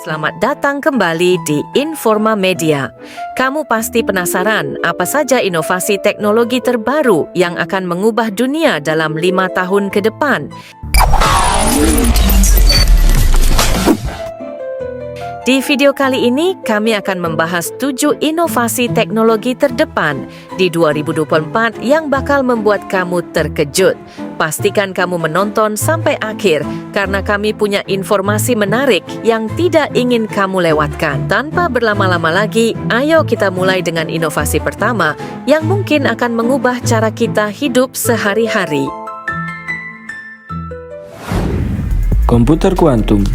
Selamat datang kembali di Informa Media. Kamu pasti penasaran apa saja inovasi teknologi terbaru yang akan mengubah dunia dalam 5 tahun ke depan. Di video kali ini, kami akan membahas 7 inovasi teknologi terdepan di 2024 yang bakal membuat kamu terkejut. Pastikan kamu menonton sampai akhir karena kami punya informasi menarik yang tidak ingin kamu lewatkan. Tanpa berlama-lama lagi, ayo kita mulai dengan inovasi pertama yang mungkin akan mengubah cara kita hidup sehari-hari. Komputer kuantum.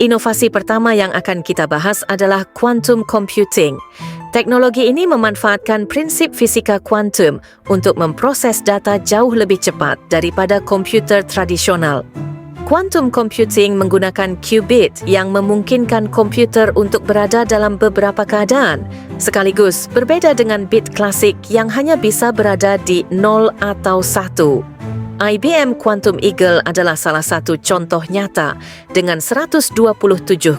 Inovasi pertama yang akan kita bahas adalah quantum computing. Teknologi ini memanfaatkan prinsip fisika kuantum untuk memproses data jauh lebih cepat daripada komputer tradisional. Quantum computing menggunakan qubit yang memungkinkan komputer untuk berada dalam beberapa keadaan, sekaligus berbeda dengan bit klasik yang hanya bisa berada di 0 atau 1. IBM Quantum Eagle adalah salah satu contoh nyata dengan 127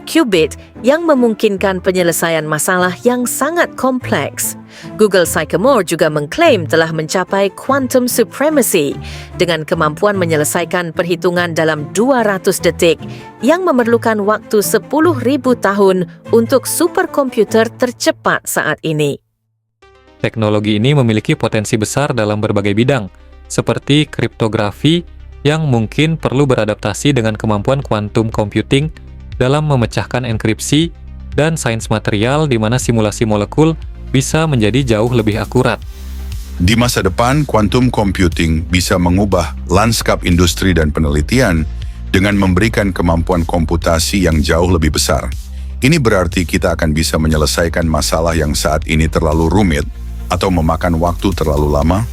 qubit yang memungkinkan penyelesaian masalah yang sangat kompleks. Google Sycamore juga mengklaim telah mencapai quantum supremacy dengan kemampuan menyelesaikan perhitungan dalam 200 detik yang memerlukan waktu 10.000 tahun untuk superkomputer tercepat saat ini. Teknologi ini memiliki potensi besar dalam berbagai bidang, seperti kriptografi yang mungkin perlu beradaptasi dengan kemampuan quantum computing dalam memecahkan enkripsi, dan sains material di mana simulasi molekul bisa menjadi jauh lebih akurat. Di masa depan, quantum computing bisa mengubah lanskap industri dan penelitian dengan memberikan kemampuan komputasi yang jauh lebih besar. Ini berarti kita akan bisa menyelesaikan masalah yang saat ini terlalu rumit atau memakan waktu terlalu lama,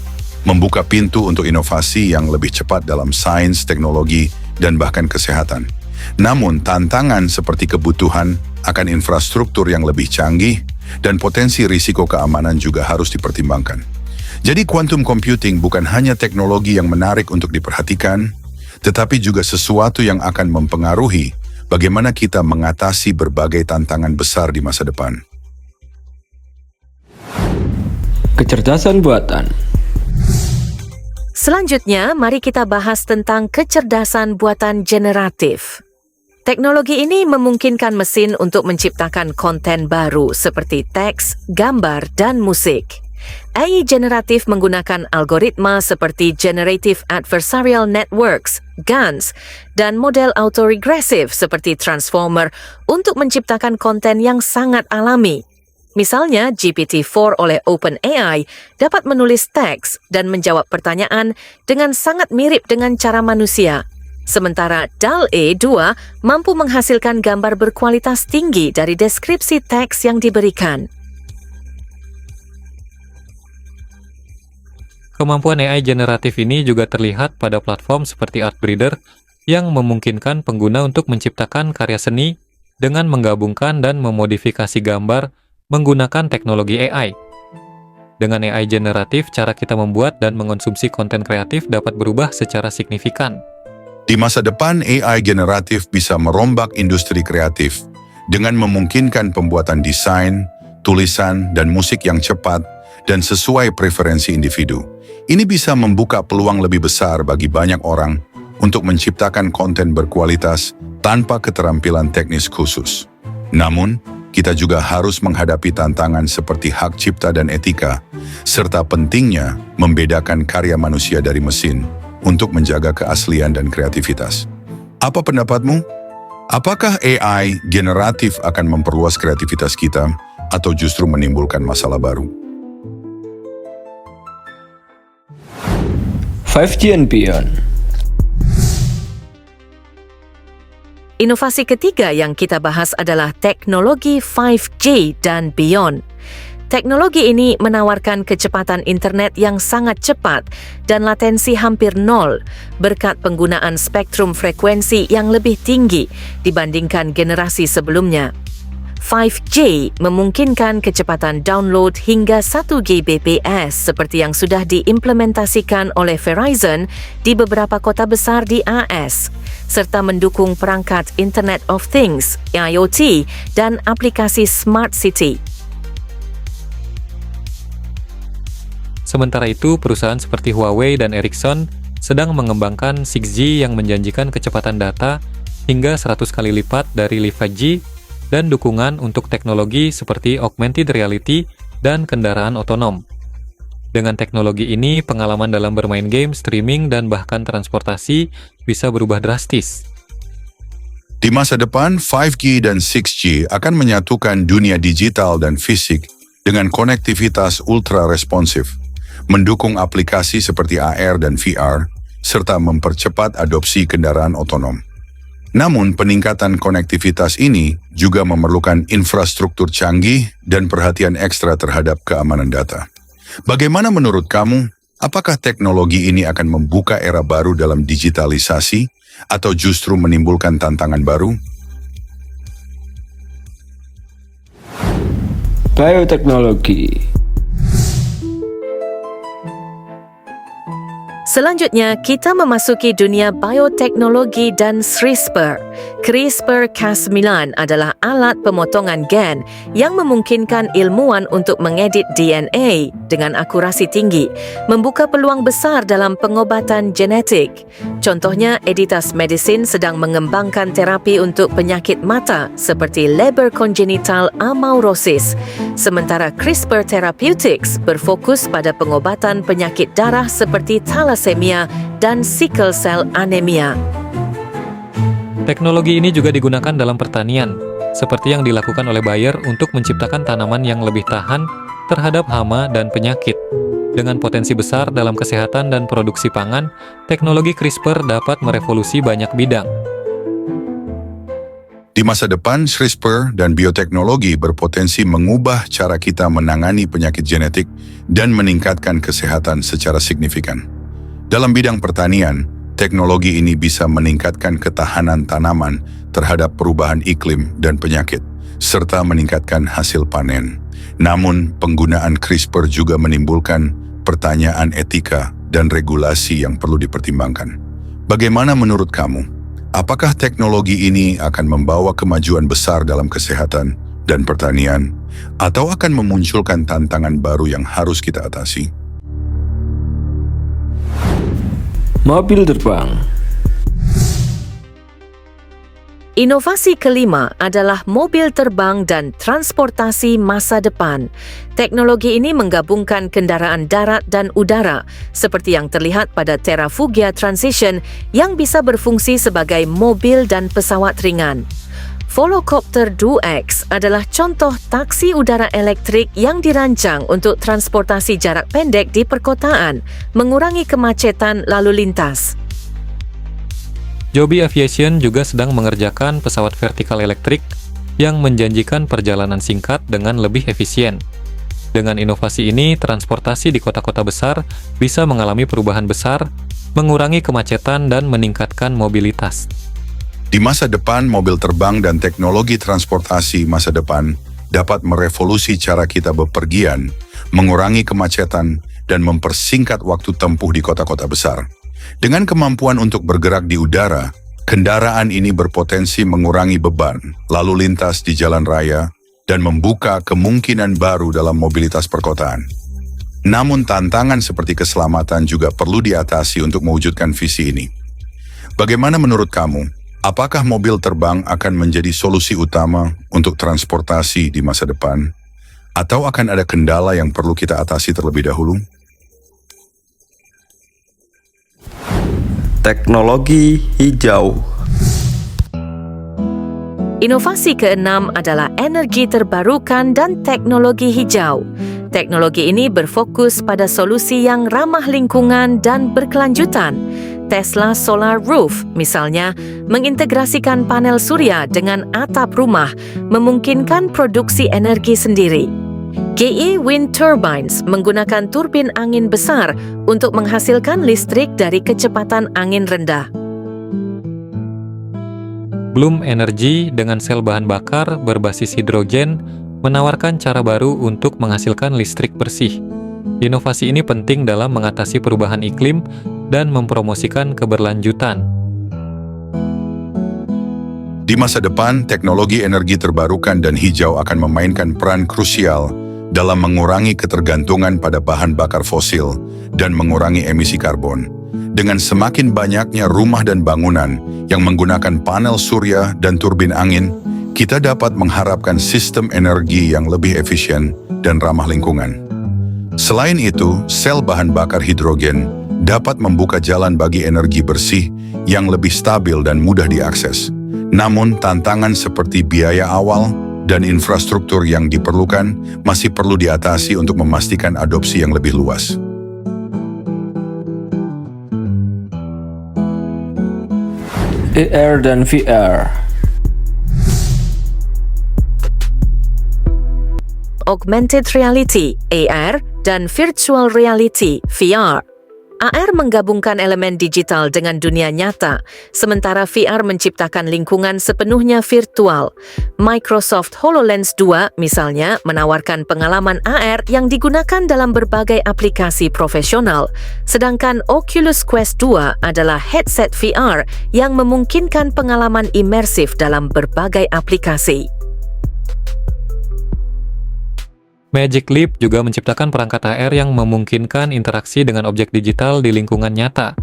membuka pintu untuk inovasi yang lebih cepat dalam sains, teknologi, dan bahkan kesehatan. Namun, tantangan seperti kebutuhan akan infrastruktur yang lebih canggih dan potensi risiko keamanan juga harus dipertimbangkan. Jadi, quantum computing bukan hanya teknologi yang menarik untuk diperhatikan, tetapi juga sesuatu yang akan mempengaruhi bagaimana kita mengatasi berbagai tantangan besar di masa depan. Kecerdasan buatan. Selanjutnya, mari kita bahas tentang kecerdasan buatan generatif. Teknologi ini memungkinkan mesin untuk menciptakan konten baru seperti teks, gambar, dan musik. AI generatif menggunakan algoritma seperti Generative Adversarial Networks, GANs, dan model autoregressive seperti Transformer untuk menciptakan konten yang sangat alami. Misalnya, GPT-4 oleh OpenAI dapat menulis teks dan menjawab pertanyaan dengan sangat mirip dengan cara manusia. Sementara DALL-E 2 mampu menghasilkan gambar berkualitas tinggi dari deskripsi teks yang diberikan. Kemampuan AI generatif ini juga terlihat pada platform seperti Artbreeder yang memungkinkan pengguna untuk menciptakan karya seni dengan menggabungkan dan memodifikasi gambar menggunakan teknologi AI. Dengan AI generatif, cara kita membuat dan mengonsumsi konten kreatif dapat berubah secara signifikan. Di masa depan, AI generatif bisa merombak industri kreatif dengan memungkinkan pembuatan desain, tulisan, dan musik yang cepat dan sesuai preferensi individu. Ini bisa membuka peluang lebih besar bagi banyak orang untuk menciptakan konten berkualitas tanpa keterampilan teknis khusus. Namun, kita juga harus menghadapi tantangan seperti hak cipta dan etika, serta pentingnya membedakan karya manusia dari mesin untuk menjaga keaslian dan kreativitas. Apa pendapatmu? Apakah AI generatif akan memperluas kreativitas kita atau justru menimbulkan masalah baru? 5G and beyond. Inovasi ketiga yang kita bahas adalah teknologi 5G dan beyond. Teknologi ini menawarkan kecepatan internet yang sangat cepat dan latensi hampir nol berkat penggunaan spektrum frekuensi yang lebih tinggi dibandingkan generasi sebelumnya. 5G memungkinkan kecepatan download hingga 1 Gbps seperti yang sudah diimplementasikan oleh Verizon di beberapa kota besar di AS, serta mendukung perangkat Internet of Things, IoT, dan aplikasi Smart City. Sementara itu, perusahaan seperti Huawei dan Ericsson sedang mengembangkan 6G yang menjanjikan kecepatan data hingga 100 kali lipat dari 5G dan dukungan untuk teknologi seperti augmented reality dan kendaraan otonom. Dengan teknologi ini, pengalaman dalam bermain game, streaming, dan bahkan transportasi bisa berubah drastis. Di masa depan, 5G dan 6G akan menyatukan dunia digital dan fisik dengan konektivitas ultra responsif, mendukung aplikasi seperti AR dan VR, serta mempercepat adopsi kendaraan otonom. Namun, peningkatan konektivitas ini juga memerlukan infrastruktur canggih dan perhatian ekstra terhadap keamanan data. Bagaimana menurut kamu? Apakah teknologi ini akan membuka era baru dalam digitalisasi atau justru menimbulkan tantangan baru? Bioteknologi. Selanjutnya, kita memasuki dunia bioteknologi dan CRISPR. CRISPR-Cas9 adalah alat pemotongan gen yang memungkinkan ilmuwan untuk mengedit DNA dengan akurasi tinggi, membuka peluang besar dalam pengobatan genetik. Contohnya, Editas Medicine sedang mengembangkan terapi untuk penyakit mata seperti Leber congenital amaurosis, sementara CRISPR Therapeutics berfokus pada pengobatan penyakit darah seperti thalassemia dan sickle cell anemia. Teknologi ini juga digunakan dalam pertanian, seperti yang dilakukan oleh Bayer untuk menciptakan tanaman yang lebih tahan terhadap hama dan penyakit. Dengan potensi besar dalam kesehatan dan produksi pangan, teknologi CRISPR dapat merevolusi banyak bidang. Di masa depan, CRISPR dan bioteknologi berpotensi mengubah cara kita menangani penyakit genetik dan meningkatkan kesehatan secara signifikan. Dalam bidang pertanian, teknologi ini bisa meningkatkan ketahanan tanaman terhadap perubahan iklim dan penyakit, serta meningkatkan hasil panen. Namun, penggunaan CRISPR juga menimbulkan pertanyaan etika dan regulasi yang perlu dipertimbangkan. Bagaimana menurut kamu? Apakah teknologi ini akan membawa kemajuan besar dalam kesehatan dan pertanian, atau akan memunculkan tantangan baru yang harus kita atasi? Mobil terbang. Inovasi kelima adalah mobil terbang dan transportasi masa depan. Teknologi ini menggabungkan kendaraan darat dan udara, seperti yang terlihat pada Terrafugia Transition yang bisa berfungsi sebagai mobil dan pesawat ringan. Volocopter 2X adalah contoh taksi udara elektrik yang dirancang untuk transportasi jarak pendek di perkotaan, mengurangi kemacetan lalu lintas. Joby Aviation juga sedang mengerjakan pesawat vertikal elektrik yang menjanjikan perjalanan singkat dengan lebih efisien. Dengan inovasi ini, transportasi di kota-kota besar bisa mengalami perubahan besar, mengurangi kemacetan dan meningkatkan mobilitas. Di masa depan, mobil terbang dan teknologi transportasi masa depan dapat merevolusi cara kita bepergian, mengurangi kemacetan, dan mempersingkat waktu tempuh di kota-kota besar. Dengan kemampuan untuk bergerak di udara, kendaraan ini berpotensi mengurangi beban lalu lintas di jalan raya dan membuka kemungkinan baru dalam mobilitas perkotaan. Namun tantangan seperti keselamatan juga perlu diatasi untuk mewujudkan visi ini. Bagaimana menurut kamu? Apakah mobil terbang akan menjadi solusi utama untuk transportasi di masa depan? Atau akan ada kendala yang perlu kita atasi terlebih dahulu? Teknologi hijau. Inovasi keenam adalah energi terbarukan dan teknologi hijau. Teknologi ini berfokus pada solusi yang ramah lingkungan dan berkelanjutan. Tesla Solar Roof, misalnya, mengintegrasikan panel surya dengan atap rumah, memungkinkan produksi energi sendiri. GE Wind Turbines menggunakan turbin angin besar untuk menghasilkan listrik dari kecepatan angin rendah. Bloom Energy dengan sel bahan bakar berbasis hidrogen menawarkan cara baru untuk menghasilkan listrik bersih. Inovasi ini penting dalam mengatasi perubahan iklim dan mempromosikan keberlanjutan. Di masa depan, teknologi energi terbarukan dan hijau akan memainkan peran krusial dalam mengurangi ketergantungan pada bahan bakar fosil dan mengurangi emisi karbon. Dengan semakin banyaknya rumah dan bangunan yang menggunakan panel surya dan turbin angin, kita dapat mengharapkan sistem energi yang lebih efisien dan ramah lingkungan. Selain itu, sel bahan bakar hidrogen dapat membuka jalan bagi energi bersih yang lebih stabil dan mudah diakses. Namun, tantangan seperti biaya awal dan infrastruktur yang diperlukan masih perlu diatasi untuk memastikan adopsi yang lebih luas. AR dan VR. Augmented Reality (AR) dan Virtual Reality (VR). AR menggabungkan elemen digital dengan dunia nyata, sementara VR menciptakan lingkungan sepenuhnya virtual. Microsoft HoloLens 2 misalnya menawarkan pengalaman AR yang digunakan dalam berbagai aplikasi profesional, sedangkan Oculus Quest 2 adalah headset VR yang memungkinkan pengalaman imersif dalam berbagai aplikasi. Magic Leap juga menciptakan perangkat AR yang memungkinkan interaksi dengan objek digital di lingkungan nyata.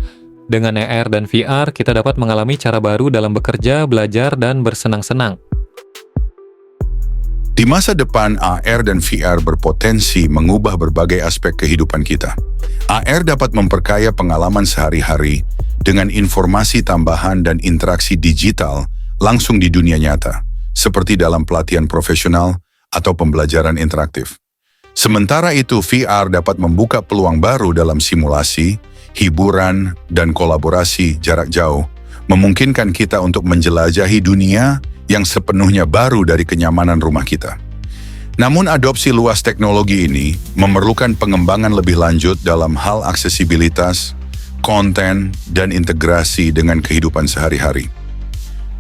Dengan AR dan VR, kita dapat mengalami cara baru dalam bekerja, belajar, dan bersenang-senang. Di masa depan, AR dan VR berpotensi mengubah berbagai aspek kehidupan kita. AR dapat memperkaya pengalaman sehari-hari dengan informasi tambahan dan interaksi digital langsung di dunia nyata, seperti dalam pelatihan profesional atau pembelajaran interaktif. Sementara itu, VR dapat membuka peluang baru dalam simulasi, hiburan, dan kolaborasi jarak jauh, memungkinkan kita untuk menjelajahi dunia yang sepenuhnya baru dari kenyamanan rumah kita. Namun adopsi luas teknologi ini memerlukan pengembangan lebih lanjut dalam hal aksesibilitas, konten, dan integrasi dengan kehidupan sehari-hari.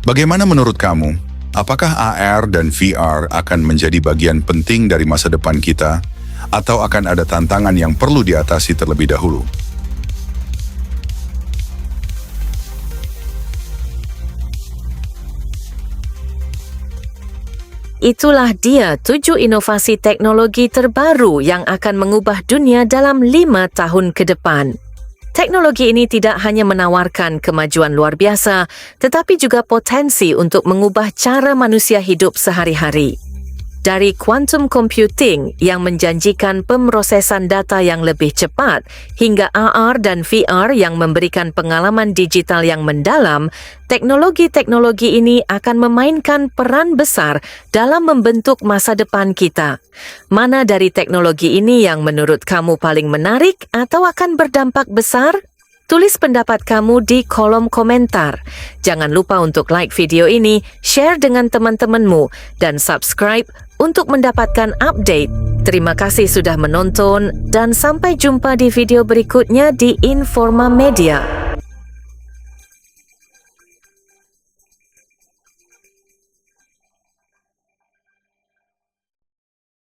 Bagaimana menurut kamu? Apakah AR dan VR akan menjadi bagian penting dari masa depan kita, atau akan ada tantangan yang perlu diatasi terlebih dahulu? Itulah dia 7 inovasi teknologi terbaru yang akan mengubah dunia dalam 5 tahun ke depan. Teknologi ini tidak hanya menawarkan kemajuan luar biasa, tetapi juga potensi untuk mengubah cara manusia hidup sehari-hari. Dari quantum computing yang menjanjikan pemrosesan data yang lebih cepat, hingga AR dan VR yang memberikan pengalaman digital yang mendalam, teknologi-teknologi ini akan memainkan peran besar dalam membentuk masa depan kita. Mana dari teknologi ini yang menurut kamu paling menarik atau akan berdampak besar? Tulis pendapat kamu di kolom komentar. Jangan lupa untuk like video ini, share dengan teman-temanmu, dan subscribe untuk mendapatkan update. Terima kasih sudah menonton dan sampai jumpa di video berikutnya di Informa Media.